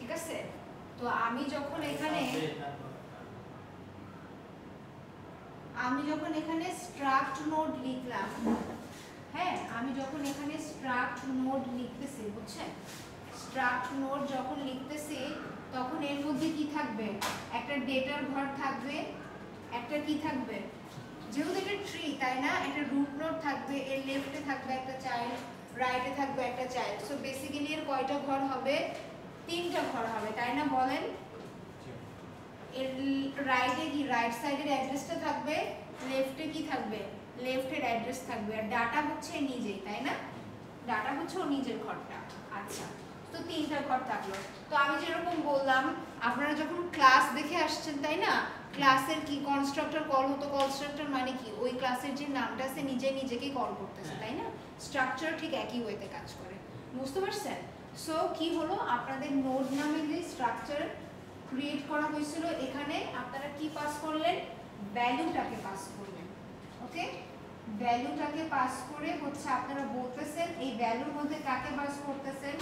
ঠিক আছে? তো আমি যখন এখানে স্ট্রাক্ট নোড লিখলাম, হ্যাঁ আমি যখন এখানে স্ট্রাক্ট নোড লিখতেছি, বুঝছেন, স্ট্রাক্ট নোড যখন লিখতেছি তখন এর মধ্যে কি থাকবে, একটা ডেটার ঘর থাকবে, একটা কি থাকবে, যেহেতু এটা ট্রি তাই না, একটা রুট নোড থাকবে, এর লেফটে থাকবে একটা চাইল্ড, রাইটে থাকবে একটা চাইল্ড। সো বেসিক্যালি এর কয়টা ঘর হবে, 3টা ঘর হবে তাই না, বলেন। এর রাইটে কি, রাইট সাইডের অ্যাড্রেসটা থাকবে, লেফটে কি থাকবে, লেফটের অ্যাড্রেস থাকবে, আর ডাটা হচ্ছে নিজেই তাই না, ডাটা হচ্ছে ও নিজের ঘরটা। আচ্ছা, তো 3টা ঘর থাকলো। তো আমি যেরকম বললাম, আপনারা যখন ক্লাস দেখে আসছেন তাই না, ক্লাসের কি কনস্ট্রাক্টর কল হতো, কনস্ট্রাক্টর মানে কি, ওই ক্লাসের যে নামটা আছে নিজে নিজেকে কল করতেছে তাই না, স্ট্রাকচার ঠিক একই ওয়েতে কাজ করে, বুঝতে পারছেন। সো কি হলো, আপনাদের নোড নামে যে স্ট্রাকচার ক্রিয়েট করা হয়েছিল, এখানে আপনারা কি পাস করলেন, ভ্যালুটাকে পাস করলেন। ওকে, ভ্যালুটাকে পাস করে হচ্ছে আপনারা বলতেছেন এই ভ্যালুর মধ্যে কাকে পাস করতেছেন,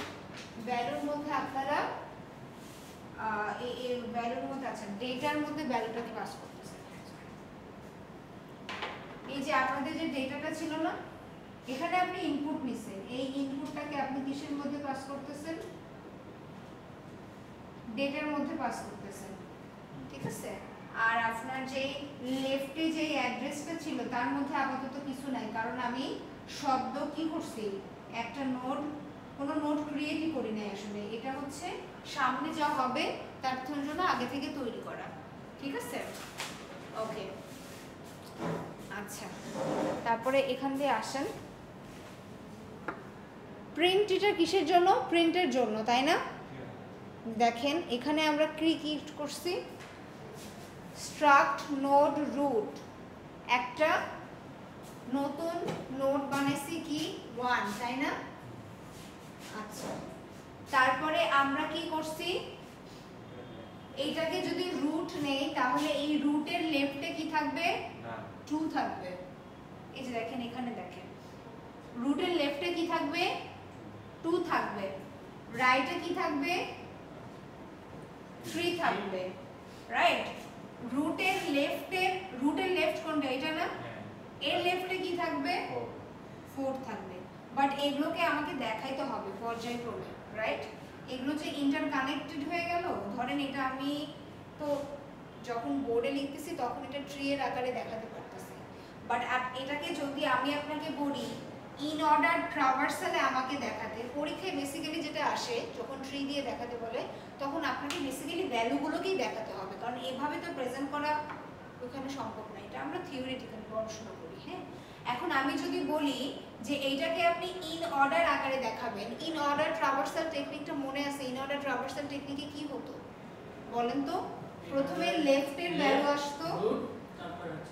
ভ্যালুর মধ্যে আপনারা এই ভ্যালুর মধ্যে আচ্ছা ডেটার মধ্যে ভ্যালুটাকে পাস করতেছেন। এই যে আপনাদের যে ডেটাটা ছিল না, এখানে আপনি ইনপুট নিছেন, এই ইনপুটটাকে আপনি কিসের মধ্যে পাস করতেছেন, ডেটার মধ্যে পাস করতেছেন, ঠিক আছে। আর আপনার যে লেফটে যে অ্যাড্রেসটা ছিল তার মধ্যে আপাতত কিছু নাই, কারণ আমি শব্দ কি করছি, একটা নোড, কোনো নোড ক্রিয়েটই করি নাই আসলে, এটা হচ্ছে সামনে যা হবে তার জন্য আগে থেকে তৈরি করা, ঠিক আছে। ওকে, আচ্ছা তারপরে এখান দিয়ে আসেন, প্রিন্ট, এটা কিসের জন্য, প্রিন্টের জন্য তাই না। দেখেন এখানে আমরা কি করছি, স্ট্রাক্ট নোড রুট, একটা নতুন নোড বানাইছি কি 1 তাই না। আচ্ছা, তারপরে আমরা কি করছি, এইটাকে যদি রুট নেই তাহলে এই রুটের লেফটে কি থাকবে, 2 থাকবে। এই যে দেখেন এখানে দেখেন, রুটের লেফটে কি থাকবে, 2 থাকবে, রাইটে কি থাকবে, 3 থাকবে, রাইট। রুটের লেফট কোনটা, এটা না, এর লেফটে কি থাকবে, 4 থাকবে। বাট এগুলোকে আমাকে দেখাইতে হবে পর্যায়ক্রমে, রাইট। এগুলো যে ইন্টারকানেক্টেড হয়ে গেল, ধরেন এটা আমি তো যখন বোর্ডে লিখতেছি তখন এটা ট্রি এর আকারে দেখাতে পারতেছি, বাট এটাকে যদি আমি আপনাকে বলি ইন অর্ডার ট্রাভার্সালে আমাকে দেখাতে, পরীক্ষায় বেসিক্যালি যেটা আসে যখন ট্রি দিয়ে দেখাতে বলে তখন আপনাকে বেসিক্যালি ভ্যালুগুলোকেই দেখাতে হবে, কারণ এভাবে তো প্রেজেন্ট করা ওখানে সম্ভব না, এটা আমরা থিওরিটিক্যাল পড়াশোনা করি। হ্যাঁ, এখন আমি যদি বলি যে এইটাকে আপনি ইন অর্ডার আকারে দেখাবেন, ইন অর্ডার ট্রাভার্সাল টেকনিকটা মনে আছে, ইন অর্ডার ট্রাভার্সাল টেকনিকে কি হতো বলেন তো, প্রথমে লেফটের ভ্যালু আসতো,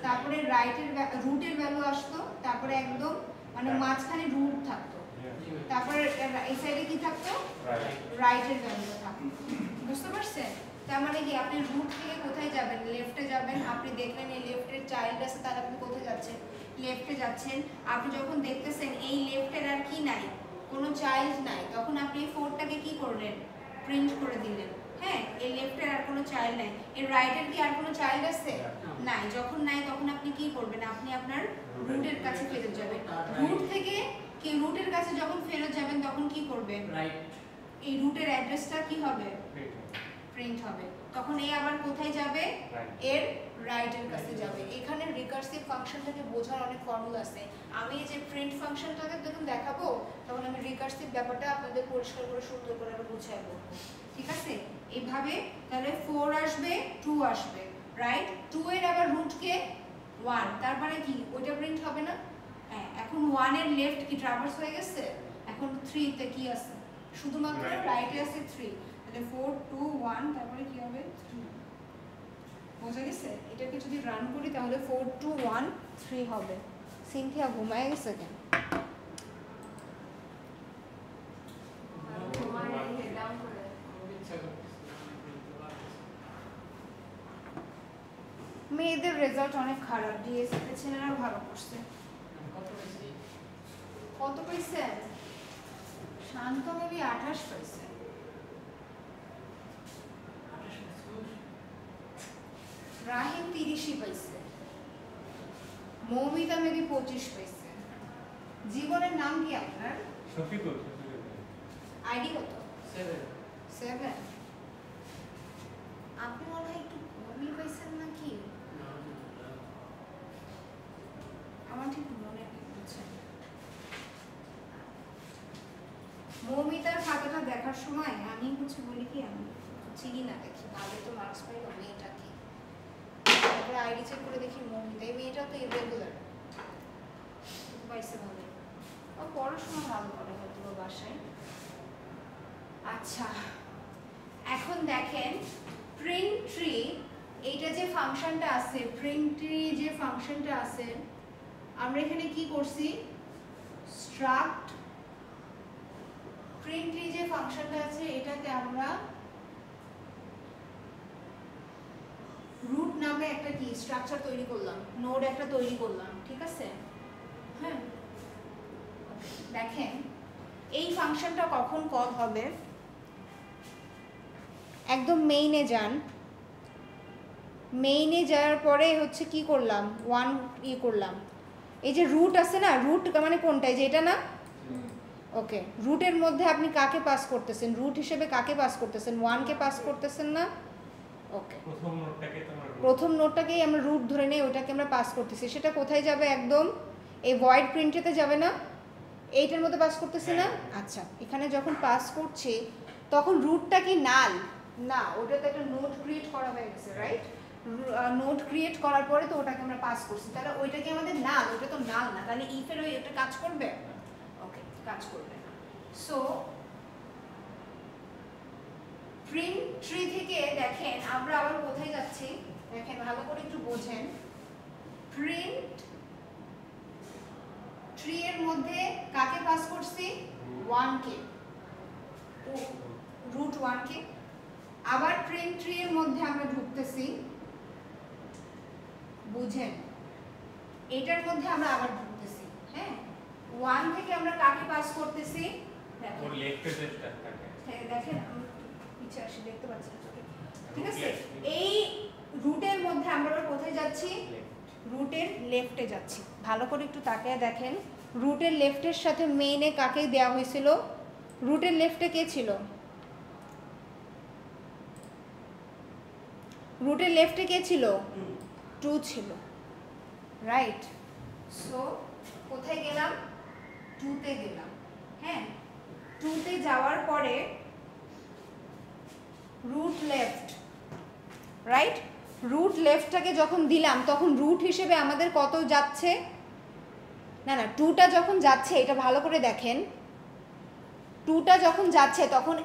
তারপরে রাইটের রুটের ভ্যালু আসতো, তারপরে একদম মানে মাঝখানে রুট থাকতো, তারপরে এই সাইডে কি থাকতো, রাইটের ভ্যালু থাকতো, বুঝতে পারছেন। তার মানে কি আপনি রুট থেকে কোথায় যাবেন, লেফটে যাবেন, আপনি দেখলেন এই লেফটের চাইল্ড আছে, তাহলে আপনি কোথায় যাচ্ছেন, লেফটে যাচ্ছেন। আপনি যখন দেখতেছেন এই লেফটের আর কি নাই, কোনো চাইল্ড নাই, তখন আপনি এই 4টাকে কি করলেন, প্রিন্ট করে দিলেন। হ্যাঁ, এই লেফটের আর কোনো চাইল্ড নাই, এর রাইটের কি আর কোনো চাইল্ড আছে, নাই। যখন নাই তখন আপনি কি করবেন, আপনি আপনার রুটের কাছে ফেরত যাবেন, রুট থেকে কি রুটের কাছে যখন ফেরত যাবেন তখন কি করবেন, এই রুটের অ্যাড্রেসটা কি হবে, প্রিন্ট হবে, তখন এই আবার কোথায় যাবে, এর রাইটের কাছে যাবে। এখানে রিকার্সিভ ফাংশনটাকে বোঝার অনেক ফর্মুলা আছে, আমি এই যে প্রিন্ট ফাংশনটাকে যখন দেখাবো তখন আমি রিকার্সিভ ব্যাপারটা আপনাদের পরিষ্কার করে সুন্দর করে আমি বুঝাবো, ঠিক আছে। এইভাবে তাহলে 4 আসবে, 2 আসবে, রাইট। 2 এর আবার রুটকে 1, তার মানে কি ওইটা প্রিন্ট হবে না। হ্যাঁ, এখন 1 এর লেফট কি ট্রাভার্স হয়ে গেছে, এখন 3 তে কি আছে, শুধুমাত্র রাইটে আছে 3, তাহলে 4 2 1, তারপরে কি হবে 3, বোঝা গেছে। এটাকে যদি রান করি তাহলে 4 2 1 3 হবে। সিনথিয়া ঘুমায় গেছে কেন, মেয়েদের রেজাল্ট অনেক খারাপ, ডিএসসি ছেলেরা ভালো করছে। কত পাইছে, শান্ত মেবি 28 পাইছে। রাহিম 30ই পাইছে, মৌমিতা মেবি 25 পাইছে। জীবনের নাম কি আপনার? শফিকুল। আইডি কত? 7 আপনি মনে হয় একটু কমই পাইছেন নাকি? আমার ঠিক মনে নেই, বুঝছেন। মৌমিতার খাতাটা দেখার সময় আমি বলি কি আমি চিনি না, দেখি ভালো তো মার্কস পাইল মেয়েটা কি, তারপরে আইডি চেক করে দেখি মৌমিতা, এই মেয়েটা তো ইরেগুলার পাইছে ভালো, ও পড়াশোনা ভালো করে হয়তো বাসায়। আচ্ছা এখন দেখেন প্রিন্ট ট্রি, এইটা যে ফাংশনটা আছে, প্রিন্ট ট্রি যে ফাংশনটা আছে, আমরা এখানে কি করছি, স্ট্রাক্ট প্রিন্ট ট্রি যে ফাংশনটা আছে এটাতে আমরা রুট নামে একটা কি স্ট্রাকচার তৈরি করলাম, নোড একটা তৈরি করলাম, ঠিক আছে। হ্যাঁ দেখেন এই ফাংশনটা কখন কল হবে, একদম মেইনে যান, মেইনে যাওয়ার পরে হচ্ছে কি করলাম, ওয়ান করলাম, এই যে রুট আছে না, রুট মানে কোনটা, যে এটা না, ওকে, রুটের মধ্যে আপনি কাকে পাস করতেছেন, রুট হিসেবে কাকে পাস করতেছেন, 1 কে পাস করতেছেন না, ওকে, প্রথম নোটটাকেই আমরা রুট ধরে নেই, ওইটাকে আমরা পাস করতেছি, সেটা কোথায় যাবে, একদম এই ভয়েড প্রিন্টেতে যাবে না, এইটার মধ্যে পাস করতেছি না। আচ্ছা এখানে যখন পাস করছি তখন রুটটা কি নাল না, ওটাতে একটা নোট ক্রিয়েট করা হয়ে গেছে, রাইট, নোট ক্রিয়েট করার পরে তো ওটাকে আমরা পাস করছি, তাহলে ওইটা কি আমাদের নাল, ওটা তো নাল না, তাহলে ইফের ওই একটা কাজ করবে, ওকে কাজ করবে না। সো প্রিন্ট ট্রি থেকে দেখেন আমরা আবার কোথায় যাচ্ছি, দেখেন ভালো করে একটু বোঝেন, প্রিন্ট ট্রি এর মধ্যে কাকে পাস করছি, 1 কে, রুট 1 কে, আবার প্রিন্ট ট্রি এর মধ্যে আমরা ঢুকতেছি, বুঝেন এটার মধ্যে আমরা আবার ঢুকতেছি, হ্যাঁ 1 থেকে আমরা কাকে পাস করতেছি, ওর লেফটে যেটা থাকে, হ্যাঁ দেখেন পিছে আসি দেখতে পাচ্ছেন, ঠিক আছে, এই রুটের মধ্যে আমরা কোথায় যাচ্ছি, রুটের লেফটে যাচ্ছি, ভালো করে একটু তাকিয়ে দেখেন, রুটের লেফটের সাথে মেইনে কাকে দেওয়া হয়েছিল, রুটের লেফটে কে ছিল, রুটের লেফটে কে ছিল, 2 ছিল, রাইট। সো কোথায় গেলাম, 2 তে গেলাম, হ্যাঁ 2 তে যাওয়ার পরে রুট লেফট, রাইট, রুট লেফটটাকে যখন দিলাম তখন রুট হিসেবে আমাদের কত যাচ্ছে, না না 2টা যখন যাচ্ছে, এটা ভালো করে দেখেন, 2টা যখন যাচ্ছে তখন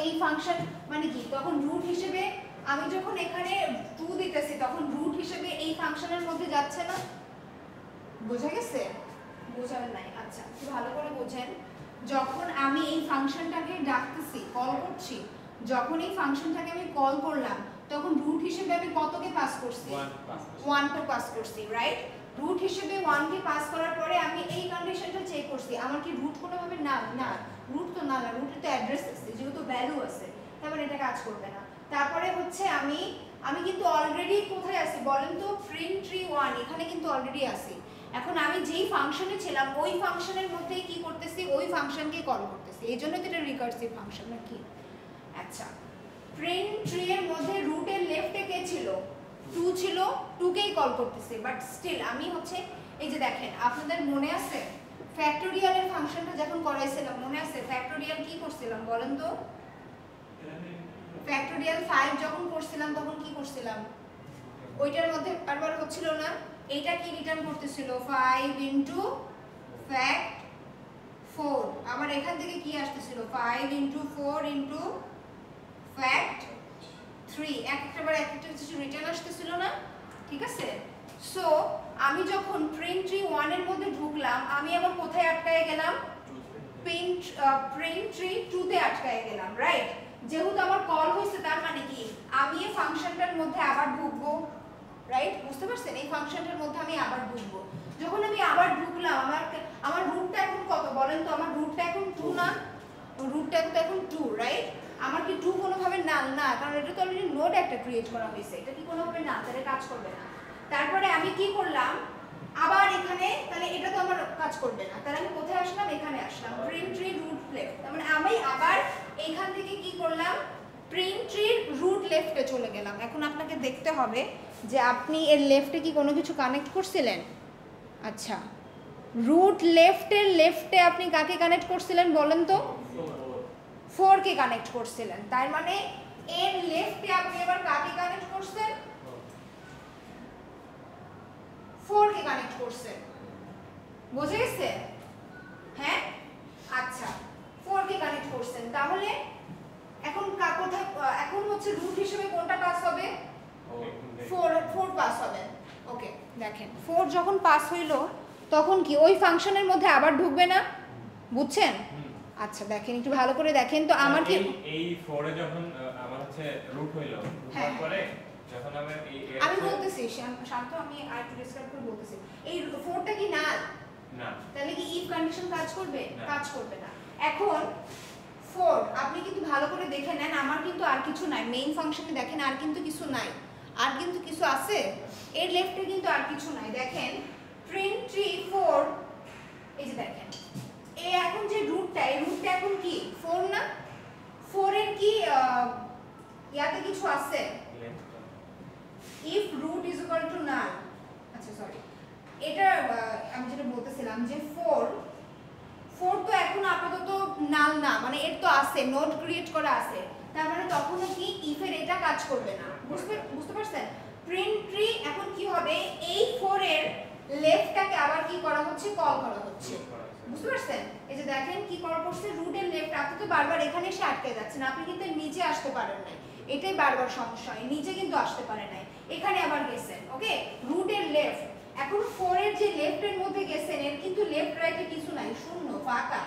এই ফাংশন মানে কি, তখন রুট হিসেবে আমি যখন এখানে 2 দিতেছি তখন রুট হিসেবে এই ফাংশনের মধ্যে যাচ্ছে না, বোঝা গেছে, বোঝার নাই, আচ্ছা একটু ভালো করে বোঝেন, যখন আমি এই ফাংশনটাকে ডাকতেছি, কল করছি, যখন এই ফাংশনটাকে আমি কল করলাম তখন রুট হিসেবে আমি কতকে পাস করছি, 1 কে পাস করছি, রাইট, রুট হিসেবে 1 কে পাস করার পরে আমি এই কন্ডিশনটা চেক করছি, আমার কি রুট কোনোভাবে না, না রুট তো না, রুটে তো অ্যাড্রেস আছে, যেহেতু ভ্যালু আছে, তারপরে এটা কাজ করবে না। তারপরে হচ্ছে আমি কিন্তু অলরেডি কোথায় আছি বলেন তো, প্রিন্ট ট্রি 1 এখানে কিন্তু অলরেডি আছি, এখন আমি যেই ফাংশনে ছিলাম ওই ফাংশনের মধ্যেই কি করতেছি, ওই ফাংশনকে কল করতেছি, এই জন্য তো এটা রিকার্সিভ ফাংশন নাকি। আচ্ছা প্রিন্ট ট্রি এর মধ্যে রুটের লেফটে কে ছিল, 2 ছিল, 2 কেই কল করতেছি, বাট স্টিল আমি হচ্ছে এই যে দেখেন আপনাদের মনে আছে ফ্যাক্টোরিয়ালের ফাংশনটা যখন করাইছিলাম, মনে আছে ফ্যাক্টোরিয়াল কি করছিলাম বলেন তো, ফ্যাক্টোরিয়াল 5 যখন করছিলাম তখন কি করছিলাম, ওইটার মধ্যে বারবার হচ্ছিল না, এইটা কি রিটার্ন করতেছিল 5 ইনটু ফ্যাক্ট 4, আমার এখান থেকে কি আসতেছিল 5 ইনটু 4 ইনটু ফ্যাক্ট 3, একটাবার একটা কিছু রিটার্ন আসতেছিল না, ঠিক আছে। সো আমি যখন প্রিন্ট ট্রি 1 এর মধ্যে ঢুকলাম আমি আবার কোথায় আটকায় গেলাম, প্রিন্ট ট্রি 2 তে আটকায় গেলাম, রাইট, যেহেতু আমার কল হয়েছে তার মানে কি আমি এই ফাংশনটার মধ্যে আবার ঢুকবো, রাইট, বুঝতে পারছেন, এই ফাংশনটার মধ্যে আমি আবার ঢুকবো, যখন আমি আবার ঢুকলাম আমার রুটটা এখন কত বলেন তো, আমার রুটটা এখন 2 না, রুটটা তো এখন 2, রাইট, আমার কি 2 কোনোভাবে নাল না, কারণ এটা তো অলরেডি নোড একটা ক্রিয়েট করা হয়েছে, এটা কি কোনোভাবে না, তাহলে কাজ করবে না। তারপরে আমি কি করলাম, আবার এখানে, তাহলে এটা তো আমার কাজ করবে না, তাহলে আমি কোথায় আসলাম, এখানে আসলাম, প্রিন্ট ট্রি রুট লেফট। তার মানে আমি আবার এখান থেকে কি করলাম, প্রিন্ট ট্রির রুট লেফটে চলে গেলাম। এখন আপনাকে দেখতে হবে যে আপনি এর লেফটে কি কোনো কিছু কানেক্ট করছিলেন। আচ্ছা, রুট লেফটের লেফটে আপনি কাকে কানেক্ট করছিলেন বলেন তো? 4 কে কানেক্ট করছিলেন। তার মানে এর লেফটে আপনি এবার কাকে কানেক্ট করছেন, 4 কে কানেক্ট করছেন। বুঝে গেছে? হ্যাঁ, আচ্ছা 4 কে কানেক্ট করছেন। তাহলে এখন কোথায়, এখন হচ্ছে রুট হিসেবে কোনটা পাস হবে, 4 পাস হবে। ওকে, দেখেন 4 যখন পাস হইলো তখন কি ওই ফাংশনের মধ্যে আবার ঢুকবে না, বুঝছেন? আচ্ছা দেখেন, একটু ভালো করে দেখেন তো। আমার কি এই 4 এ যখন আমার হচ্ছে রুট হইলো, তারপরে যখন আমি বলতেছি শান্ত, আমি আরেকটু ডেসক্রাইব করে বলতেছি। এই 4টা কি নাল না, তাহলে কি ইফ কন্ডিশন কাজ করবে? কাজ করবে না। এখন 4 আপনি কিন্তু ভালো করে দেখে নেন, আমার কিন্তু আর কিছু নাই মেইন ফাংশনে, দেখেন আর কিন্তু কিছু নাই, আর কিন্তু কিছু আছে এর লেফটে, কিন্তু আর কিছু নাই। দেখেন প্রিন্ট ট্রি 4, এই যে দেখেন এই এখন যে রুটটা, এই রুটটা এখন কি 4 না, 4 এর কি ইয়াতে কিছু আছে, if root is equal to null, আচ্ছা সরি, এটা আমি যেটা বলতেছিলাম যে 4 তো এখন আপাতত নাল না, মানে এর তো আছে নোড ক্রিয়েট করা আছে, তার মানে তখন কি if এর এটা কাজ করবে না। বুঝতে পারছেন? প্রিন্ট ট্রি এখন কি হবে, এই 4 এর লেফটটাকে আবার কি করা হচ্ছে, কল করা হচ্ছে। বুঝতে পারছেন? এই যে দেখেন কি করা করছে, রুটের লেফট, আপনি তো বারবার এখানে এসে আটকে যাচ্ছেন, আপনি কিন্তু নিচে আসতে পারেন না, এটাই বারবার সমস্যা হয়, নিচে কিন্তু আসতে পারে নাই, এখানে আবার গেছেন। ওকে, রুটের লেফট, এখন 4 এর যে লেফটের মধ্যে গেছেন, এর কিন্তু লেফট রাইটে কিছু নাই, শূন্য ফাঁকা।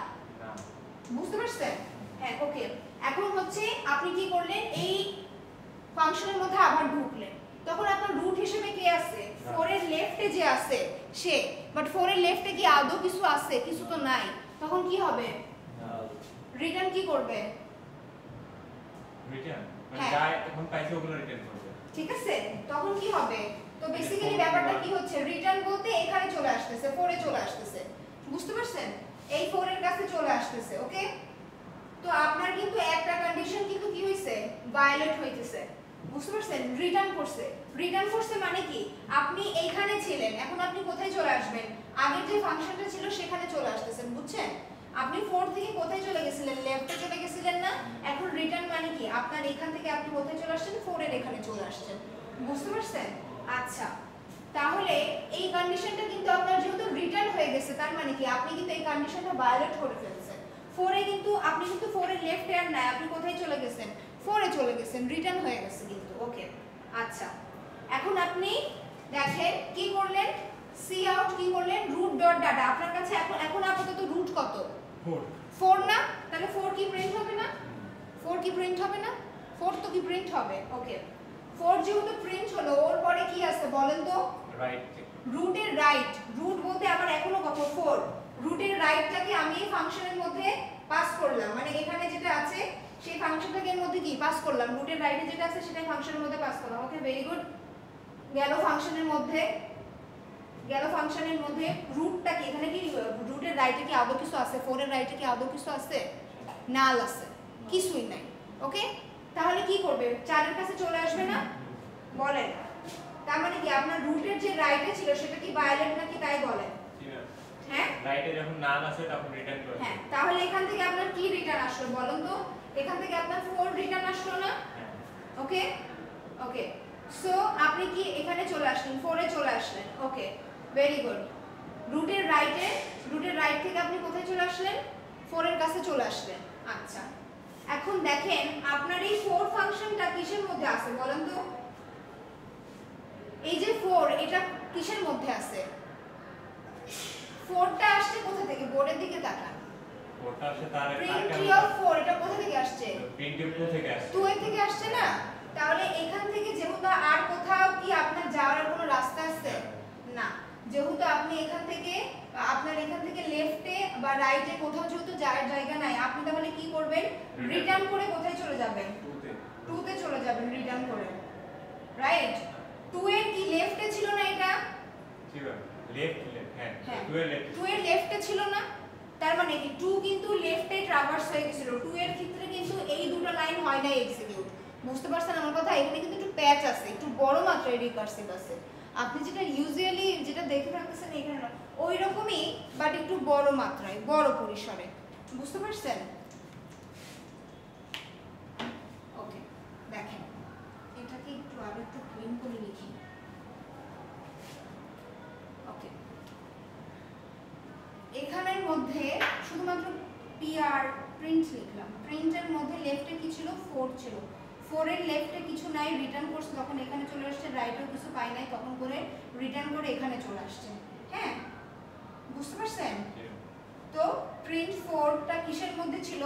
বুঝতে পারছেন? হ্যাঁ, ওকে। এখন হচ্ছে আপনি কি করলেন, এই ফাংশনের মধ্যে আবার ঢুকলেন, তখন আপনার রুট হিসেবে কে আছে, 4 এর লেফটে যে আছে সে, বাট 4 এর লেফটে কি আদৌ কিছু আছে, কিছু তো নাই, তখন কি হবে, রিটার্ন কি করবে, রিটার্ন মানে যা এখন পাইছে ওগুলো রিটার্ন করবে। ঠিক আছে, তখন কি হবে, তো বেসিক্যালি ব্যাপারটা কি হচ্ছে, রিটার্ন বলতে এখানে চলে আসতেছে, 4 এ চলে আসতেছে। বুঝতে পারছেন? এই 4 এর কাছে চলে আসতেছে। ওকে, তো আপনার কিন্তু একটা কন্ডিশন কিন্তু কি হইছে, ভায়োলেট হইতেছে। বুঝতে পারছেন? রিটার্ন করছে মানে কি, আপনি এইখানে ছিলেন, এখন আপনি কোথায় চলে আসবেন, আগের যে ফাংশনটা ছিল সেখানে চলে আসতেছেন। বুঝছেন? আপনি 4 থেকে কোথায় চলে গেছিলেন, লেফটে চলে গেছিলেন না, এখন রিটার্ন মানে কি, আপনার এখান থেকে আপনি কোথায় চলে আসছেন, 4 এর এখানে চলে আসছেন। বুঝতে পারছেন? আচ্ছা, তাহলে এই কন্ডিশনটা কিন্তু আপনার যেহেতু রিটার্ন হয়ে গেছে, তার মানে কি আপনি কিন্তু এই কন্ডিশনটা ভায়োলেট করে ফেলছেন। 4 এ কিন্তু আপনি কিন্তু 4 এর লেফটে আর নাই, আপনি কোথায় চলে গেছেন, 4 এ চলে গেছেন, রিটার্ন হয়ে গেছে কিন্তু। ওকে, আচ্ছা এখন আপনি দেখেন কি করলেন, সি আউট কি করলেন, রুট ডট ডাটা, আপনার কাছে এখন আপাতত রুট কত, 4 না, তাহলে 4 কি প্রিন্ট হবে না, 4 কি প্রিন্ট হবে না, 4 তো কি প্রিন্ট হবে। ওকে, 4 যেহেতু প্রিন্ট হলো, ওর পরে কি আছে বলেন তো, রাইট, রুটের রাইট, রুট বলতে আমার এখনো কত 4, রুটের রাইটটাকে আমি এই ফাংশনের মধ্যে পাস করলাম, মানে এখানে যেটা আছে সেই ফাংশনটাকে এর মধ্যে কি পাস করলাম, রুটের রাইটে যেটা আছে সেটাই ফাংশনের মধ্যে পাস করলাম। ওকে, ভেরি গুড, গেল ফাংশনের মধ্যে রুটটা কি, এখানে কি রুটের রাইটে কি আদৌ কিছু আছে, 4 এর রাইটে কি আদৌ কিছু আছে, নাল আছে, কিছুই নাই। ওকে, তাহলে কি করবে, 4 এর কাছে চলে আসবে না, বলেন, তার মানে কি আপনার রুটের যে রাইটে ছিল সেটা কি ভায়োলেট নাকি, তাই বলেন। হ্যাঁ, রাইটে যখন নাল আছে তখন রিটার্ন করবে। হ্যাঁ, তাহলে এখান থেকে আপনার কি রিটার্ন আসলো বলুন তো, এখান থেকে আপনার 4 রিটার্ন আসলো না। ওকে, ওকে, সো আপনি কি এখানে চলে আসলেন, 4 এ চলে আসলেন। ওকে, ভেরি গুড, রুটের রাইট থেকে আপনি কোথায় চলে আসলেন, 4 এর কাছে চলে আসলেন। আচ্ছা, এখন দেখেন আপনার এই 4 ফাংশনটা কিসের মধ্যে আছে বলেন তো, এই যে 4 এটা কিসের মধ্যে আছে, 4টা আসছে কোথা থেকে, বোর্ডের দিকে তাকান, 4টা আসে তার প্রিন্ট অফ 4 এটা কোথা থেকে আসছে, প্রিন্ট অফ 2 থেকে আসছে, 2 এর থেকে আসছে না, তাহলে এখান থেকে যেহেতু আর কোথাও কি আপনার যাওয়ার কোনো রাস্তা আছে না, যেহেতু আপনি এখান থেকে লেফটে বা রাইটে কোথাও যেহেতু যাওয়ার জায়গা নাই, আপনি তাহলে কি করবেন, রিটার্ন করে কোথায় চলে যাবেন, 2 তে হ্যাঁ হ্যাঁ 2 এর লেফট 2 এর লেফটে ছিল না, তার মানে কি 2 কিন্তু লেফটে ট্রাভার্স হয়ে গেছিল। 2 এর ক্ষেত্রে কিন্তু এই দুটো লাইন হয় না এক্সিকিউট। বুঝতে পারছেন আমার কথা? এখানে কিন্তু একটু প্যাচ আছে, একটু বড় মাত্রায় রিকার্সিভ আছে। আপনি যেটা ইউজুয়ালি যেটা দেখে রাখতেছেন এখানে না, ওই রকমই বাট একটু বড় মাত্রায়, বড় পরিসরে। বুঝতে পারছেন? ওকে, দেখেন এটাকে একটু আর একটু ক্লিন করে লিখি। ওকে, এখানের মধ্যে শুধুমাত্র পিআর প্রিন্ট লিখলাম। প্রিন্টের মধ্যে লেফটে কি ছিল? 4 ছিল। 4 এর লেফটে কিছু নাই, রিটার্ন করছে তখন এখানে চলে আসছে। রাইটেও কিছু পাই নাই, তখন করে রিটার্ন করে এখানে চলে আসছে। হ্যাঁ, বুঝতে পারছেন? তো প্রিন্ট 4টা কিসের মধ্যে ছিল?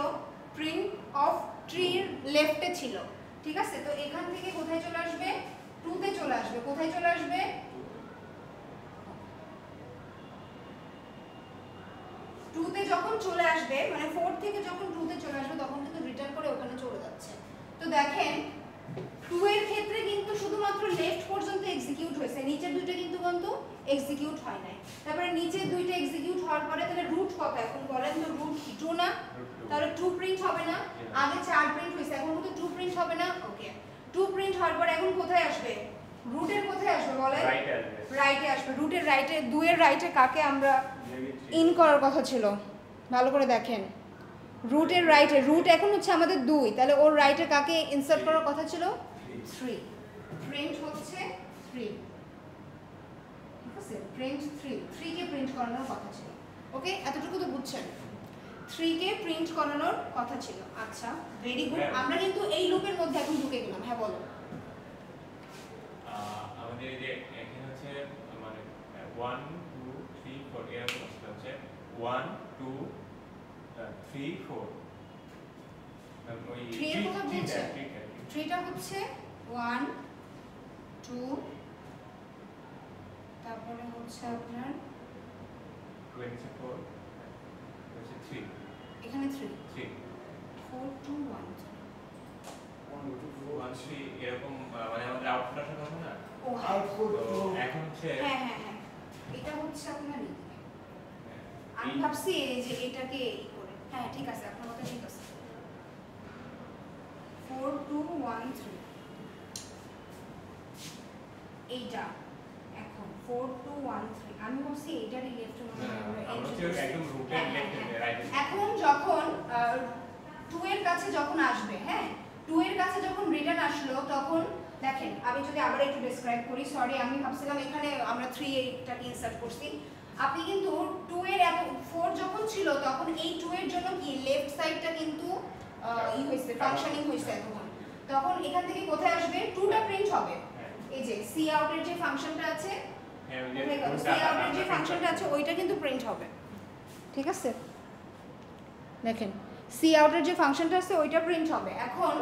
প্রিন্ট অফ ট্রির লেফটে ছিল। ঠিক আছে, তো এখান থেকে কোথায় চলে আসবে? 2 তে চলে আসবে। কোথায় চলে আসবে? 2 তে যখন চলে আসবে, মানে 4 থেকে যখন 2 তে চলে আসবে তখন কিন্তু রিটার্ন করে ওখানে চলে যাচ্ছে। তো দেখেন 2 এর ক্ষেত্রে কিন্তু শুধুমাত্র লেফট পর্যন্ত এক্সিকিউট হয়েছে, নিচের দুইটা কিন্তু এক্সিকিউট হয় নাই। তারপরে নিচের দুইটা এক্সিকিউট হওয়ার পরে তাহলে রুট কত এখন বলেন তো? রুট 2 না? তাহলে 2 প্রিন্ট হবে না? আগে 4 প্রিন্ট হয়েছে, এখন কিন্তু 2 প্রিন্ট হবে না? ওকে, 2 প্রিন্ট হওয়ার পর এখন কোথায় আসবে? রুটের কোথায় আসবে বলেন? রাইটে আসবে। রাইটে আসবে। রুটের রাইটে, 2 এর রাইটে কাকে আমরা ইন করার কথা ছিল? ভালো করে দেখেন, রুটের রাইটে, রুট এখন হচ্ছে আমাদের 2, তাহলে ওর রাইটে কাকে ইনসার্ট করার কথা ছিল? 3। প্রিন্ট হচ্ছে 3। ঠিক আছে, প্রিন্ট 3 কে প্রিন্ট করানোর কথা ছিল। ওকে, এতটুকু তো বুঝছেন? 3 কে প্রিন্ট করানোর কথা ছিল। আচ্ছা, ভেরি গুড। আমরা কিন্তু এই লুপের মধ্যে এখন ঢুকে গেলাম। হ্যাঁ বলো। আমাদের এই যে এখানে হচ্ছে মানে 1 2 3 4 এরকম হচ্ছে 1 2 3 4 ওই 3 এর কথা বলছে? 3 3টা হচ্ছে 1 2, তারপরে হচ্ছে আপনার 24 হচ্ছে 3 এখানে 3 3 4 2 1 1 3 এরকম মানে আমাদের আউটপুট আসার কথা না? ও হ্যাঁ, তো এখন হচ্ছে হ্যাঁ হ্যাঁ হ্যাঁ, এটা হচ্ছে আপনার আমি ভাবছি এই যে এটাকে ই করে। হ্যাঁ ঠিক আছে, আপনার কথা ঠিক আছে। 4 2 1 3 এইটা এখন 4 2 1 3 আমি ভাবছি এইটারই লেফট মনে হয় আমরা আমরা হচ্ছে একদম রুটের লেফটে রাইটে। এখন যখন 2 এর কাছে যখন আসবে, হ্যাঁ 2 এর কাছে যখন রিটার্ন আসলো তখন দেখেন, আমি যদি আবার একটু ডেসক্রাইব করি, সরি আমি ভাবছিলাম এখানে আমরা 3 এইটাকে ইনসার্ট করছি। আপনি কিন্তু 2 এর এত 4 যখন ছিল তখন এই 2 এর জন্য কি লেফট সাইডটা কিন্তু ই হইছে, ফাংশনিং হইছে তখন এখান থেকে কোথায় আসবে? 2টা প্রিন্ট হবে। এই যে সি আউট এর যে ফাংশনটা আছে, সি আউট এর যে ফাংশনটা আছে ওইটা কিন্তু প্রিন্ট হবে। ঠিক আছে, দেখেন সি আউট এর যে ফাংশনটা আছে ওইটা প্রিন্ট হবে। এখন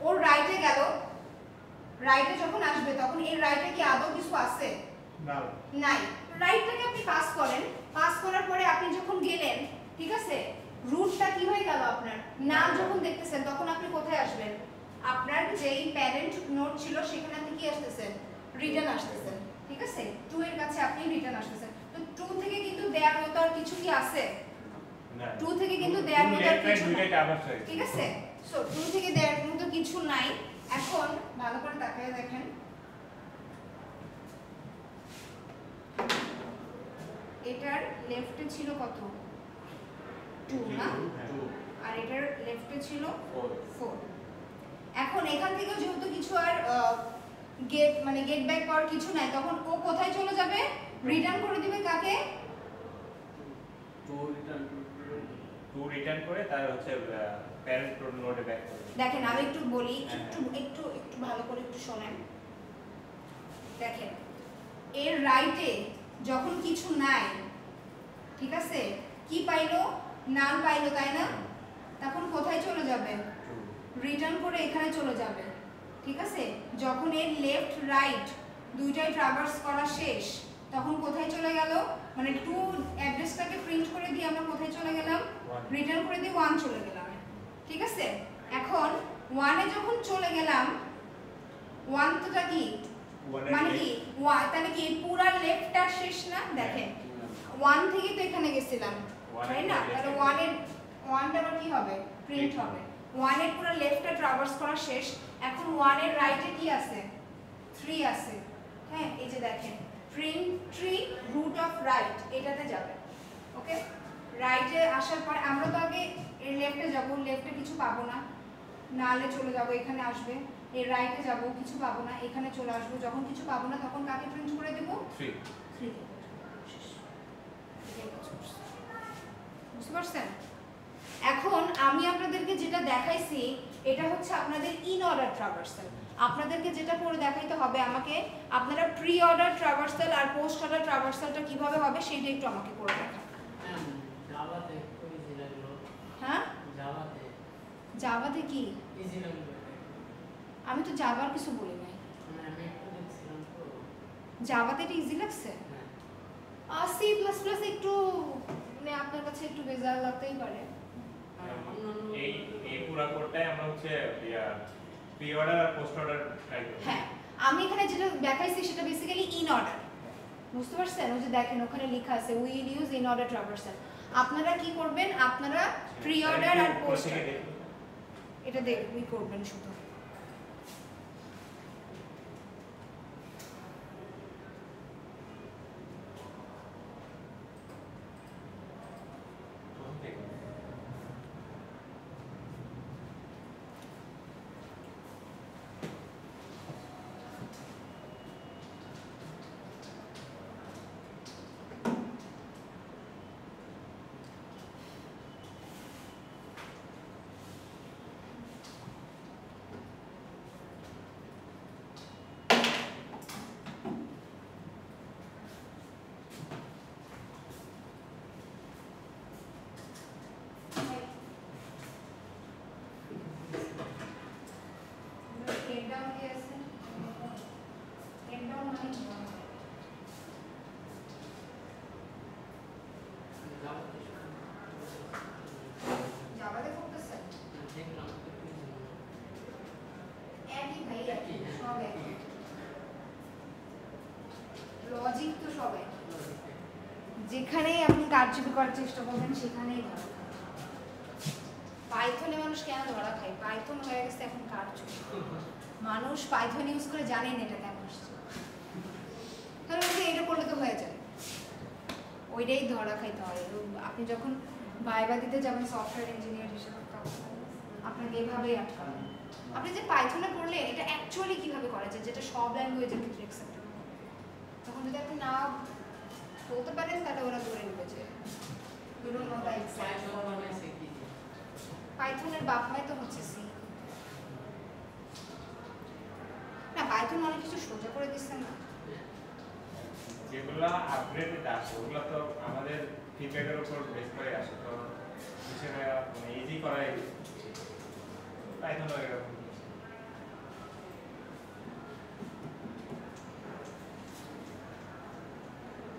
ওর রাইটে গেল, রাইটে যখন আসবে তখন এর রাইটে কি আদৌ কিছু আছে? নাই। রাইটটাকে আপনি পাস করেন, পাস করার পরে আপনি যখন গেলেন, ঠিক আছে, রুটটা কি হয়ে গেল আপনার? নাম যখন দেখতেছেন তখন আপনি কোথায় আসবেন? আপনার যেই প্যারেন্ট নোড ছিল সেখানে আপনি কি আসতেছেন? রিটার্ন আসতেছেন। ঠিক আছে, 2 এর কাছে আপনি রিটার্ন আসতেছেন। তো 2 থেকে কিন্তু দেয়ার মতো আর কিছু কি আছে? না, 2 থেকে কিন্তু দেয়ার মতো আর কিছু নাই। ঠিক আছে, সো 2 থেকে দেয়ার মতো কিছু নাই। এখন ভালো করে তাকিয়ে দেখেন, এটার লেফটে ছিল কত? 2 না? আর এটার লেফটে ছিল 4। এখন এখান থেকে যেহেতু কিছু আর গেট ব্যাক করার কিছু নাই, তখন ও কোথায় চলে যাবে? রিটার্ন করে দিবে কাকে? 2 রিটার্ন করে তার হচ্ছে প্যারেন্ট নোডে ব্যাক করে। দেখেন আমি একটু বলি, একটু ভালো করে একটু শোনেন। দেখেন এর রাইটে যখন কিছু নাই, ঠিক আছে, কি পাইলো? নাম পাইলো, তাই না? তখন কোথায় চলে যাবে? রিটার্ন করে এখানে চলে যাবে। ঠিক আছে, যখন এর লেফট রাইট দুইটাই ট্রাভার্স করা শেষ তখন কোথায় চলে গেল? মানে 2 অ্যাড্রেসটাকে প্রিন্ট করে দিয়ে আমরা কোথায় চলে গেলাম? রিটার্ন করে দিয়ে 1 চলে গেলাম। ঠিক আছে, এখন 1 এ যখন চলে গেলাম, 1 তোটা কি? মানে কি তাহলে কি পুরো লেফটটা শেষ না দেখেন 1 থেকে তো এখানে গেছিলাম তাই না তাহলে 1 টা কি হবে প্রিন্ট হবে 1 এর পুরো লেফটটা ট্রাভার্স করা শেষ এখন 1 এর রাইটে কি আছে 3 আছে হ্যাঁ এই যে দেখেন print tree root of right এটাতে যাবে ওকে রাইটে আসার পর আমরা তো আগে এর লেফটে যাব লেফটে কিছু পাবো না নালে চলে যাব এখানে আসবে এর রাইটে যাব কিছু পাবো না এখানে চলে আসবো যখন কিছু পাবো না তখন কাকে প্রিন্ট করে দেব 3 বুঝতে পারছেন এখন আমি আপনাদেরকে যেটা দেখাইছি এটা হচ্ছে আপনাদের ইন অর্ডার ট্রাভার্সাল আপনাদেরকে যেটা করে দেখাইতে হবে আমাকে আপনারা প্রি অর্ডার ট্রাভার্সাল আর পোস্ট অর্ডার ট্রাভার্সালটা কিভাবে হবে সেটা একটু আমাকে করে দেখান জাভাতে কোই জিনিসগুলো হ্যাঁ জাভাতে কি ইজি লাগবে আমি তো জাভার কিছু বলি নাই আমি একটু দেখছিলাম তো জাভাতে এটা ইজি লাগছে সি প্লাস প্লাস একটু মানে আপনার কাছে একটু বেজার লাগতেই পারে এই পুরো কোডটাই আমরা হচ্ছে প্রি অর্ডার আর পোস্ট অর্ডার ট্রাই করব হ্যাঁ আমি এখানে যেটা দেখাইছি সেটা বেসিক্যালি ইন অর্ডার বুঝতে পারছেন ওই যে দেখেন ওখানে লেখা আছে we will use in order traversal আপনারা কি করবেন আপনারা প্রি অর্ডার আর পোস্ট এটা দেখবি করবেন শুধু লজিক তো সবাই যেখানেই আপনি কারচুপি করার চেষ্টা করবেন সেখানেই ধরা খায় পাইথনে মানুষ কেন ধরা খায় পাইথন হয়ে গেছে এখন কারচুপি মানুষ পাইথন ইউজ করে জানেন এটা কেন আসছে তাহলে বলতে এটা করলে তো হয়ে যায় ওইটাই ধরা খাইতে হয় আপনি যখন ভাইবা দিতে যাবেন সফটওয়্যার ইঞ্জিনিয়ার হিসেবে আপনাকে এভাবেই আটকাবে আপনি যে পাইথনে পড়লেন এটা অ্যাকচুয়ালি কিভাবে করা যায় যেটা সব ল্যাঙ্গুয়েজের ক্ষেত্রে অ্যাকসেপ্টেবল তখন যদি আপনি না বলতে পারেন তাহলে ওরা ধরে নেবে যে you don't know the exact পাইথনের বাপ মাই তো হচ্ছে সি না পাইথন অনেক কিছু সোজা করে দিচ্ছে না যেগুলো আপগ্রেডেড আছে ওগুলো তো আমাদের ফিডব্যাকের উপর বেস করে আসে তো হিসেবে মানে ইজি করাই পাইথন এরকম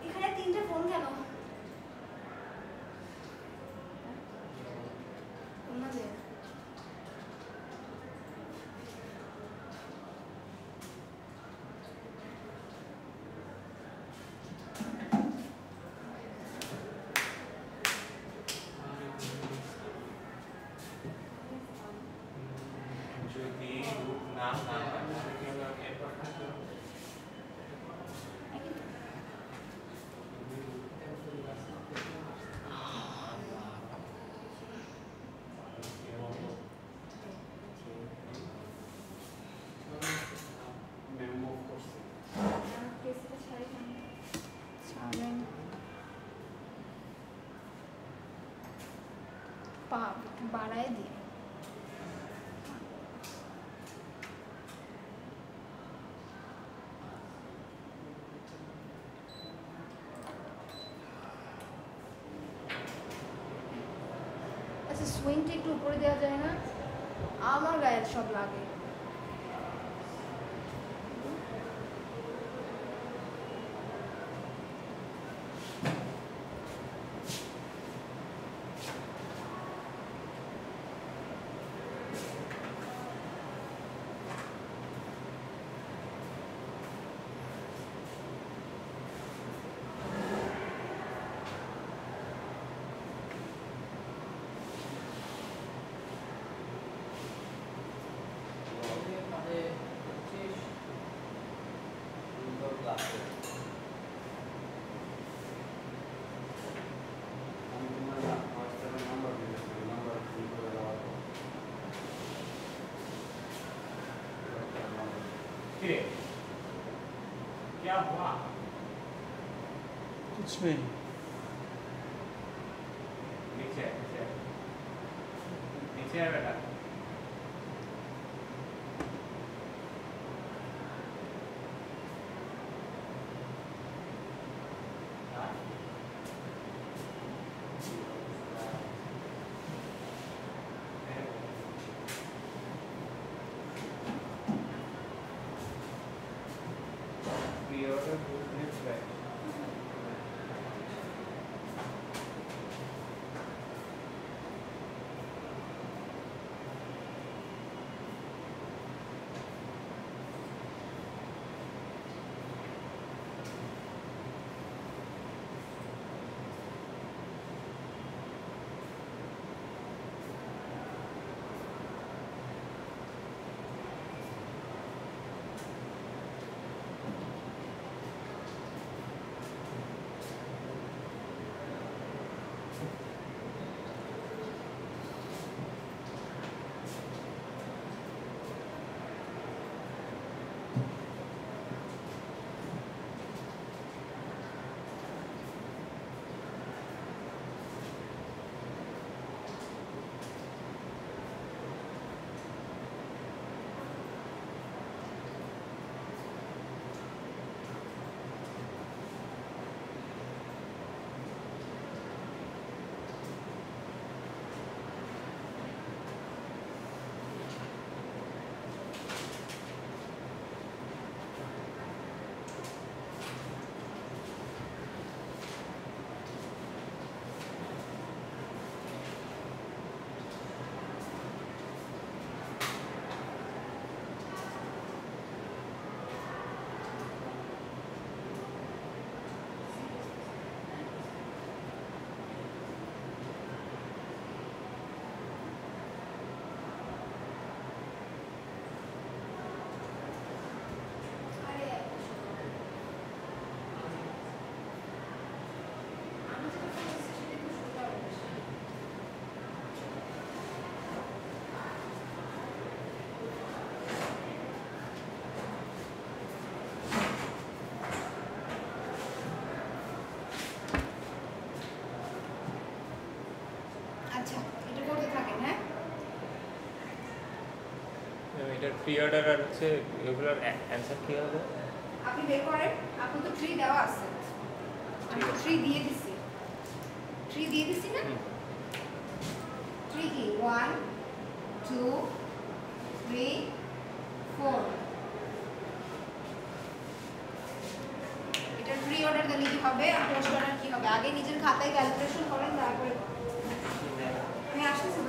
এখানে তিনটা ফোন কেন ওনাদের যদি রুট নাম না হয় তাহলে কি হবে এরপর বাড়ায় দিয়ে আচ্ছা সুইংটা একটু উপরে দেওয়া যায় না আমার গায়ে সব লাগে किरे क्या हुआ कुछ नहीं नीचे नीचे नीचे है बेटा Pre-order business right. আচ্ছা এটা করতে থাকেন হ্যাঁ এটার প্রি-অর্ডার আর হচ্ছে এগুলোর অ্যানসার কি হবে আপনি বের করেন আপনার তো 3 দেওয়া আছে আমি 3 দিয়ে দিছি 3 দিয়ে দিছি না 3 কি 1 2 3 4 এটা প্রি অর্ডার দিলে কি হবে আর পোস্ট অর্ডার কি হবে আগে নিজের খাতায় ক্যালকুলেশন করেন তারপরে আমি আসতেছি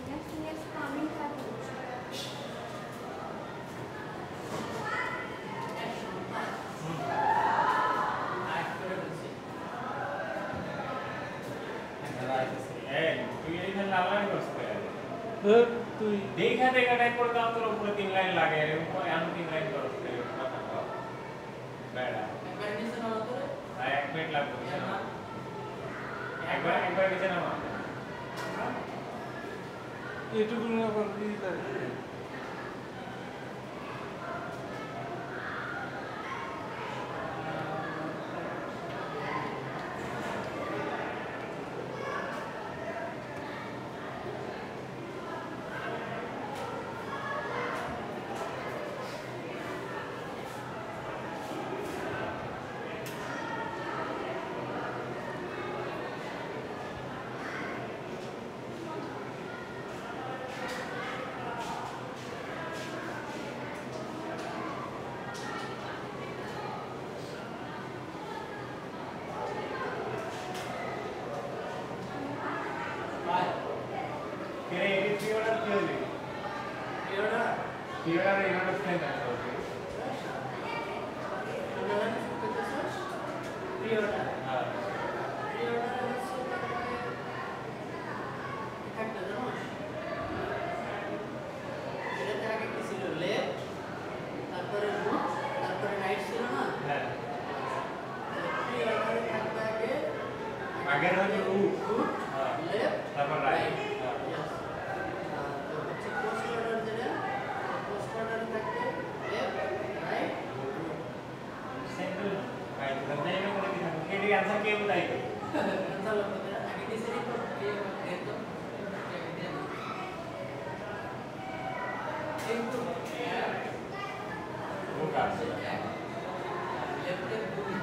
10-15 মিনিট তুই দেখা দেখা টাইপ করে দাও তোর উপরে 3 লাইন লাগে এরকম এমন 3 লাইন করছ বেড়া আর 1 মিনিট লাগবে একবার নিচে নামা এটুকু না করবি Pre-order inner strength আছে ওকে pre-order হ্যাঁ pre-order হচ্ছে একটা জানো এটাতে আগে কি ছিল লেফট তারপরে রুট তারপরে রাইট ছিল না হ্যাঁ pre-order থাকবে আগে আগের হলো রুট রুট হ্যাঁ লেফট তারপর রাইট yes তো হচ্ছে পোস্ট অর্ডার যেটা পোস্ট অর্ডার থাকবে লেফট রাইট সিম্পল রাইট তাহলে এটা করে দিলাম এর आंसर কে बताएगा चलो आगे तीसरी को ये दे दो एक तो वो का लेफ्ट के दो लेफ्ट लेफ्ट के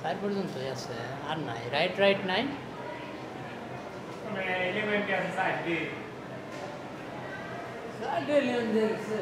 সাইড পর্যন্ত আছে আর নাই রাইট রাইট নাই মানে এলিমেন্ট আছে সাইড দি সাইড এলিয়ন দেখছে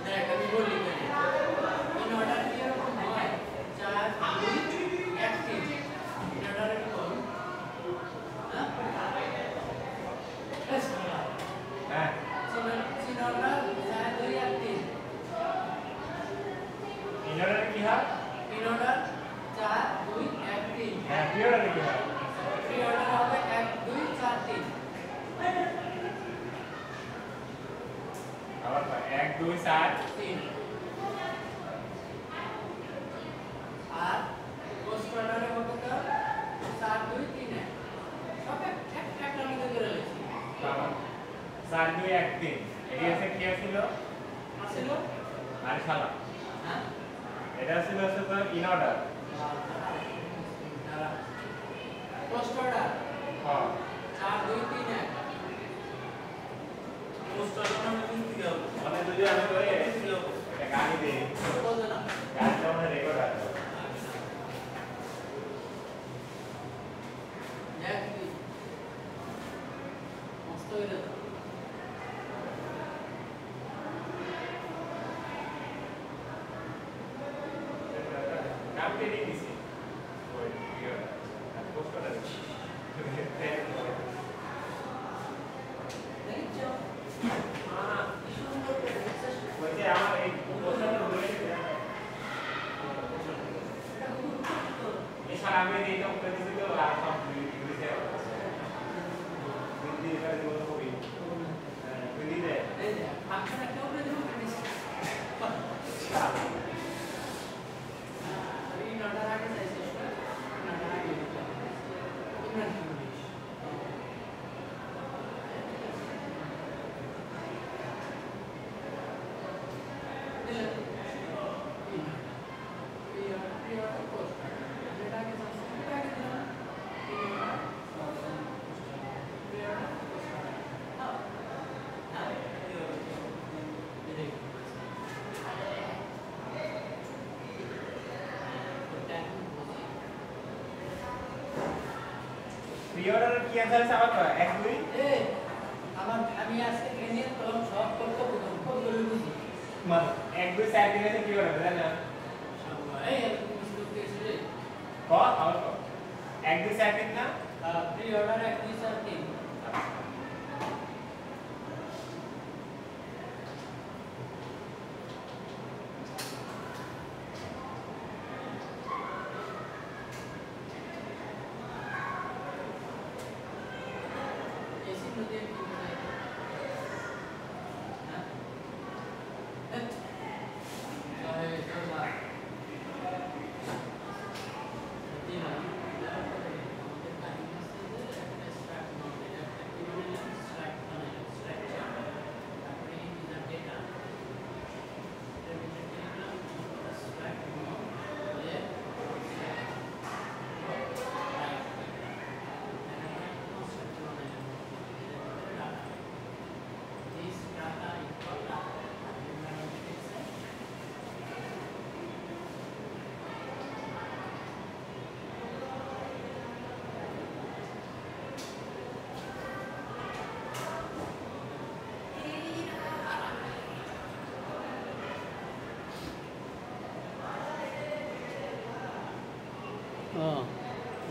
দেখ আমি বলি ইন অর্ডার কি এরকম হয় 4 2 1 3 ইন অর্ডার এরকম হ্যাঁ এস হ্যাঁ চিন অর্ডার 4 2 1 3 ইনারে কি হয় ইন অর্ডার 4 2 1 3 হ্যাঁ প্রিঅর্ডারে কি হয় প্রি অর্ডার হবে 1 2 4 3 আবার 1 2 7 3 আর পোস্ট অর্ডারে হবে তো 4 2 3 1 সব একটা মধ্যে করে লিখি 7 2 1 3 এটি আছে কি ছিল আসিল আর শালা হ্যাঁ এটা ছিল হচ্ছে তো ইন অর্ডার পোস্ট অর্ডার হ্যাঁ 4 2 3 1 পোস্ট অর্ডার মানে কি দিও মানে যদি আমি কই এটা গাড়ি দেই কত না গাড়িটা মানে রেকর্ড আছে দেখ তুই মস্ত হইলো তো নাম কে দিয়ে দিছি ওই প্রিঅর্ডার পোস্ট অর্ডার দেখছো সুন্দর করে দেখছিস ওই যে আমার এই পোস্ট অর্ডার হয়ে গেছে এছাড়া আমি এইটা করে দিছি তো আর সব দিছে হিন্দি এটা দিব তো কবি হিন্দি দে এই যে ফাংশন একটা উপরে দেবো ফিনিশ এই নটার আগে যাইছিস নটার আগে ইমরান ফিনিশ দিলে এই পোস্ট যেটা আগে যাচ্ছে এটা আগে দিলাম প্রিঅর্ডার কি আছে আবার 1 2 আমার আমি আজকে ট্রেনিং করলাম সব করতে বুঝি মানে 1 2 4 দিনে প্রিঅর্ডার তাই না এই মিসলুক দিয়েছে ক আবার ক 1 2 4 দিন না প্রি অর্ডার 1 2 4 3 এসি নদী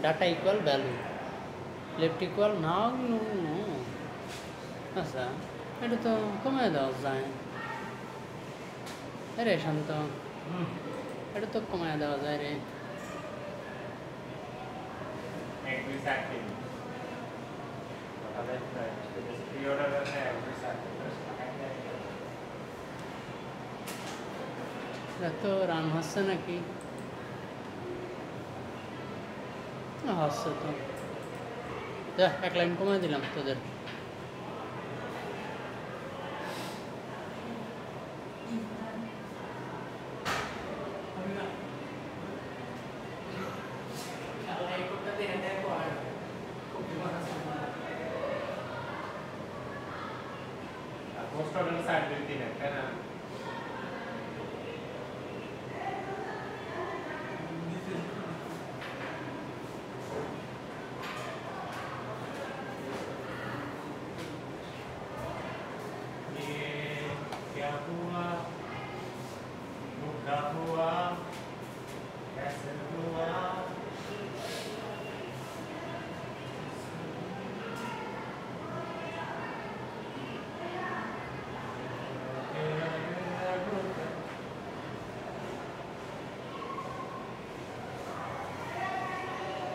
data equal value, left equal না, আচ্ছা এটা তো কমে দেওয়া যায়। রে শান্ত, এটা তো কমায় দেওয়া যায় রে। এক দুই চার তিন তাহলে প্রি অর্ডার আছে এক দুই চার তিন এটা তো রান হচ্ছে নাকি? হচ্ছে তো, যা এক লাইন কমায় দিলাম তোদের। পোস্ট অর্ডার চার দুই তিন একটা না